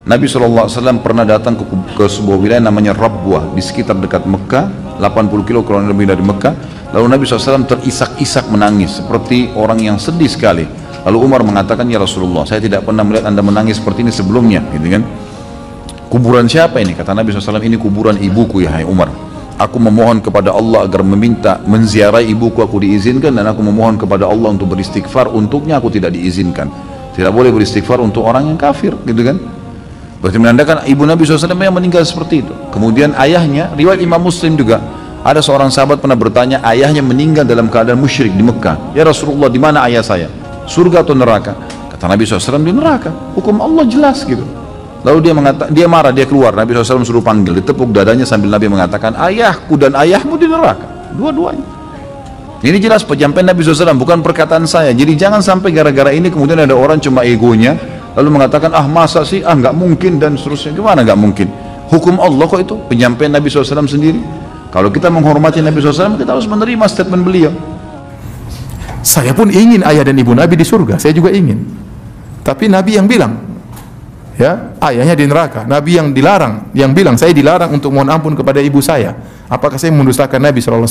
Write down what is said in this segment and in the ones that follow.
Nabi SAW pernah datang ke sebuah wilayah namanya Rabwah di sekitar dekat Mekah, 80 kilo kurang lebih dari Mekah. Lalu Nabi SAW terisak-isak menangis seperti orang yang sedih sekali. Lalu Umar mengatakan, ya Rasulullah, saya tidak pernah melihat anda menangis seperti ini sebelumnya, gitu kan. Kuburan siapa ini? Kata Nabi SAW, ini kuburan ibuku ya hai Umar. Aku memohon kepada Allah agar menziarahi ibuku, aku diizinkan, dan aku memohon kepada Allah untuk beristighfar untuknya, aku tidak diizinkan. Tidak boleh beristighfar untuk orang yang kafir, gitu kan. Berarti menandakan ibu Nabi SAW yang meninggal seperti itu. Kemudian ayahnya, riwayat Imam Muslim juga, ada seorang sahabat pernah bertanya, ayahnya meninggal dalam keadaan musyrik di Mekah. Ya Rasulullah, di mana ayah saya? Surga atau neraka? Kata Nabi SAW, di neraka. Hukum Allah jelas gitu. Lalu dia marah, dia keluar. Nabi SAW suruh panggil, ditepuk dadanya sambil Nabi mengatakan, ayahku dan ayahmu di neraka, dua-duanya. Ini jelas penyampaian Nabi SAW, bukan perkataan saya. Jadi jangan sampai gara-gara ini kemudian ada orang cuma egonya lalu mengatakan, ah masa sih, ah nggak mungkin, dan seterusnya. Gimana nggak mungkin? Hukum Allah kok itu, penyampaian Nabi SAW sendiri. Kalau kita menghormati Nabi SAW, kita harus menerima statement beliau. Saya pun ingin ayah dan ibu Nabi di surga, saya juga ingin. Tapi Nabi yang bilang, ya, ayahnya di neraka. Nabi yang dilarang, yang bilang, saya dilarang untuk mohon ampun kepada ibu saya. Apakah saya mendustakan Nabi SAW?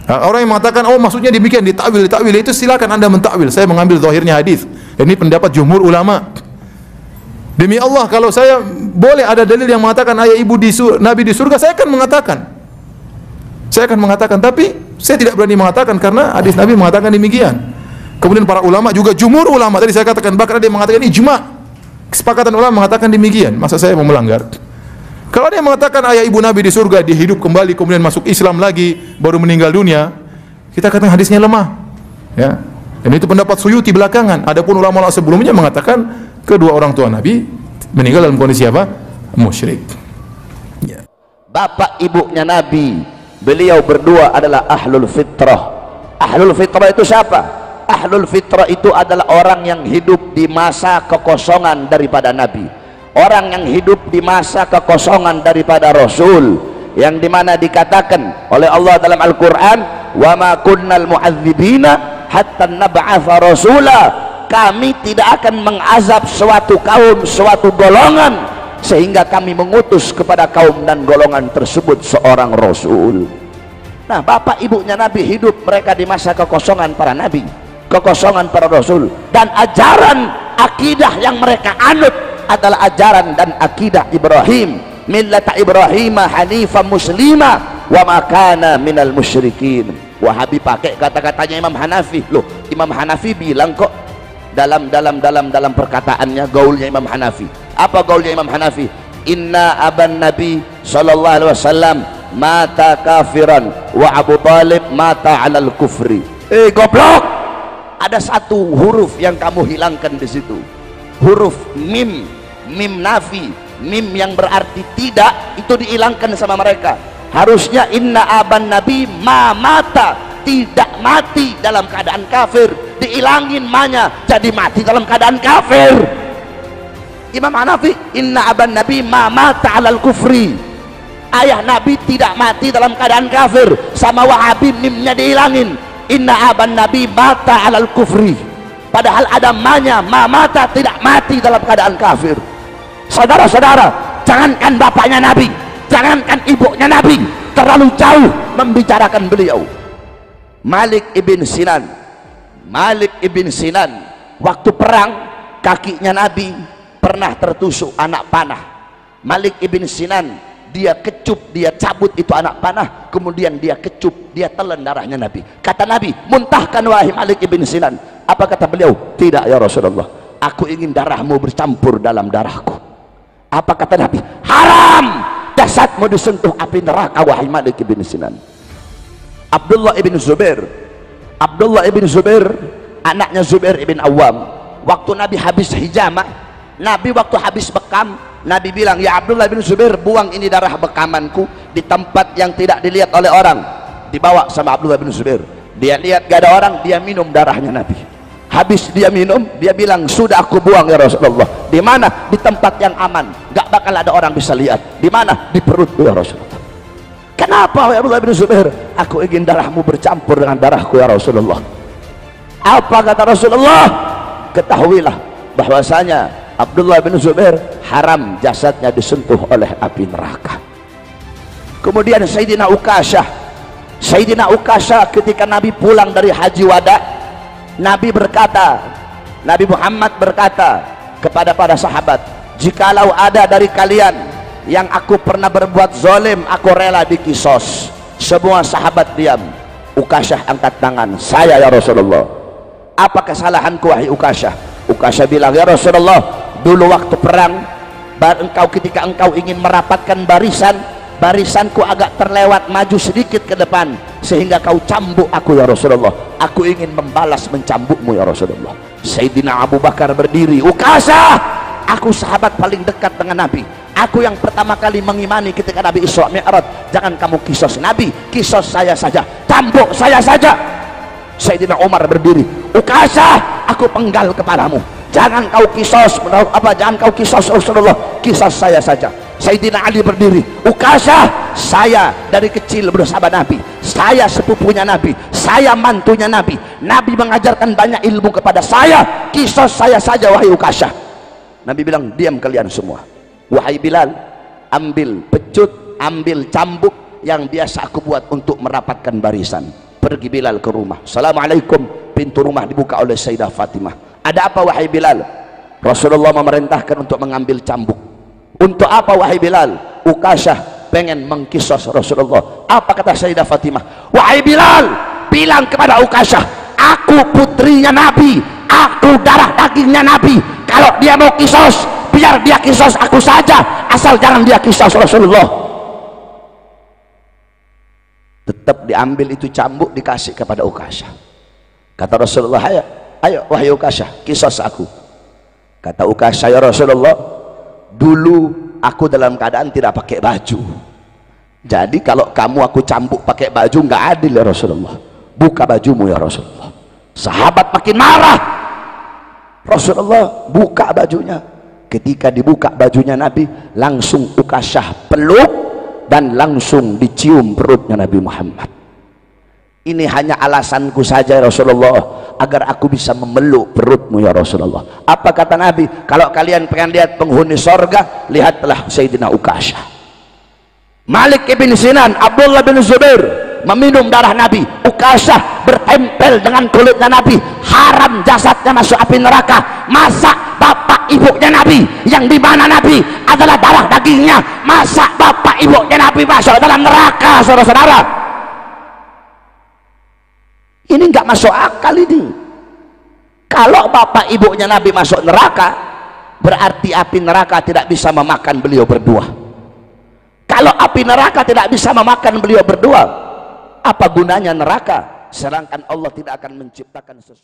Nah, orang yang mengatakan, oh maksudnya demikian, ditakwil itu silakan anda mentakwil. Saya mengambil zahirnya hadis. Ini pendapat jumhur ulama. Demi Allah, kalau saya boleh ada dalil yang mengatakan ayah ibu Nabi di surga, saya akan mengatakan. Tapi saya tidak berani mengatakan karena hadis Nabi mengatakan demikian. Kemudian para ulama juga jumhur ulama, tadi saya katakan, bahkan ada yang mengatakan ijma, kesepakatan ulama mengatakan demikian. Masa saya mau melanggar? Kalau ada yang mengatakan ayah ibu Nabi di surga, dia hidup kembali kemudian masuk Islam lagi baru meninggal dunia, kita katakan hadisnya lemah, ya. Dan itu pendapat Suyuti belakangan. Adapun ulama sebelumnya mengatakan kedua orang tua Nabi meninggal dalam kondisi apa? Musyrik. Ya. Bapak ibunya Nabi, beliau berdua adalah ahlul fitrah. Ahlul fitrah itu siapa? Ahlul fitrah itu adalah orang yang hidup di masa kekosongan daripada Nabi, orang yang hidup di masa kekosongan daripada Rasul, yang dimana dikatakan oleh Allah dalam Al-Quran, wa ma kunnal mu'adzibina hatta nab'atha rasula, kami tidak akan mengazab suatu kaum, suatu golongan sehingga kami mengutus kepada kaum dan golongan tersebut seorang Rasul. Nah, bapak ibunya Nabi hidup mereka di masa kekosongan para Nabi, kekosongan para Rasul, dan ajaran akidah yang mereka anut adalah ajaran dan akidah Ibrahim, millata Ibrahim hanifan muslima wa ma kana minal musyrikin. Wahabi pakai kata-katanya Imam Hanafi. Loh, Imam Hanafi bilang kok dalam perkataannya, gaulnya Imam Hanafi. Apa gaulnya Imam Hanafi? Inna aban Nabi sallallahu alaihi wasallam mata kafiran wa Abu Talib mata alal kufri. Goblok. Ada satu huruf yang kamu hilangkan di situ. Huruf mim, mim nafi, mim yang berarti tidak, itu dihilangkan sama mereka. Harusnya inna aban Nabi ma mata, tidak mati dalam keadaan kafir, diilangin manya jadi mati dalam keadaan kafir. Imam Hanafi inna aban Nabi ma mata alal kufri, ayah Nabi tidak mati dalam keadaan kafir. Sama Wahabi mimnya dihilangin, inna aban Nabi mata alal kufri, padahal ada manya ma mata, tidak mati dalam keadaan kafir. Saudara-saudara, jangankan bapaknya Nabi, jangankan ibunya Nabi, terlalu jauh membicarakan beliau. Malik ibn Sinan, waktu perang kakinya Nabi pernah tertusuk anak panah. Malik ibn Sinan, dia kecup, dia cabut itu anak panah, kemudian dia kecup, dia telan darahnya Nabi. Kata Nabi, muntahkan wahai Malik ibn Sinan. Apa kata beliau? Tidak ya Rasulullah, aku ingin darahmu bercampur dalam darahku. Apa kata Nabi? Haram, jasadmu disentuh api neraka wahai Malik ibn Sinan. Abdullah ibn Zubair, anaknya Zubair ibn Awam, waktu Nabi habis hijamah, Nabi waktu habis bekam, Nabi bilang, ya Abdullah ibn Zubair, buang ini darah bekamanku di tempat yang tidak dilihat oleh orang. Dibawa sama Abdullah ibn Zubair, dia lihat gak ada orang, dia minum darahnya Nabi. Habis dia minum, dia bilang, sudah aku buang ya Rasulullah. Di mana? Di tempat yang aman, gak bakal ada orang bisa lihat. Di mana? Di perut ya Rasulullah. Kenapa ya Abdullah bin Zubair? Aku ingin darahmu bercampur dengan darahku ya Rasulullah. Apa kata Rasulullah? Ketahuilah bahwasanya Abdullah bin Zubair haram jasadnya disentuh oleh api neraka. Kemudian Sayyidina Ukashah ketika Nabi pulang dari haji wada, Nabi Muhammad berkata kepada para sahabat, jikalau ada dari kalian yang aku pernah berbuat zalim, aku rela dikisos. Semua sahabat diam. Ukashah angkat tangan, saya ya Rasulullah. Apa kesalahanku wahai Ukashah? Ukashah bilang, ya Rasulullah, dulu waktu perang ketika engkau ingin merapatkan barisanku agak terlewat maju sedikit ke depan sehingga kau cambuk aku ya Rasulullah. Aku ingin membalas mencambukmu ya Rasulullah. Sayyidina Abu Bakar berdiri, Ukashah, aku sahabat paling dekat dengan Nabi, aku yang pertama kali mengimani ketika Nabi Isra Mi'raj. Jangan kamu kisos Nabi, kisos saya saja, cambuk saya saja. Sayyidina Umar berdiri, Ukashah, aku penggal kepalamu, jangan kau kisos Rasulullah, kisos saya saja. Sayyidina Ali berdiri, Ukashah, saya dari kecil bersama Nabi, saya sepupunya Nabi, saya mantunya Nabi, Nabi mengajarkan banyak ilmu kepada saya, kisos saya saja wahai Ukashah. Nabi bilang, diam kalian semua. Wahai Bilal, ambil pecut, ambil cambuk yang biasa aku buat untuk merapatkan barisan. Pergi Bilal ke rumah. Assalamualaikum. Pintu rumah dibuka oleh Sayyidah Fatimah. Ada apa wahai Bilal? Rasulullah memerintahkan untuk mengambil cambuk. Untuk apa wahai Bilal? Ukashah pengen mengkisos Rasulullah. Apa kata Sayyidah Fatimah? Wahai Bilal, bilang kepada Ukashah, aku putrinya Nabi, aku darah dagingnya Nabi. Kalau dia mau kisos, biar dia kisos aku saja, asal jangan dia kisos Rasulullah. Tetap diambil itu cambuk, dikasih kepada Ukashah. Kata Rasulullah, ayo wahai Ukashah, kisos aku. Kata Ukashah, ya Rasulullah, dulu aku dalam keadaan tidak pakai baju, jadi kalau kamu aku cambuk pakai baju nggak adil ya Rasulullah. Buka bajumu ya Rasulullah. Sahabat makin marah. Rasulullah buka bajunya. Ketika dibuka bajunya Nabi, langsung Ukashah peluk dan langsung dicium perutnya Nabi Muhammad. Ini hanya alasanku saja ya Rasulullah, agar aku bisa memeluk perutmu ya Rasulullah. Apa kata Nabi? Kalau kalian pengen lihat penghuni sorga, lihatlah Sayyidina Ukashah. Malik ibn Sinan, Abdullah bin Zubair meminum darah Nabi. Ukashah bertempel dengan kulitnya Nabi, haram jasadnya masuk api neraka. Masa bapak ibunya Nabi, yang dimana Nabi adalah darah dagingnya, masa bapak ibunya Nabi masuk dalam neraka? Saudara-saudara, ini nggak masuk akal ini. Kalau bapak ibunya Nabi masuk neraka, berarti api neraka tidak bisa memakan beliau berdua. Kalau api neraka tidak bisa memakan beliau berdua, apa gunanya neraka? Sedangkan Allah tidak akan menciptakan sesuatu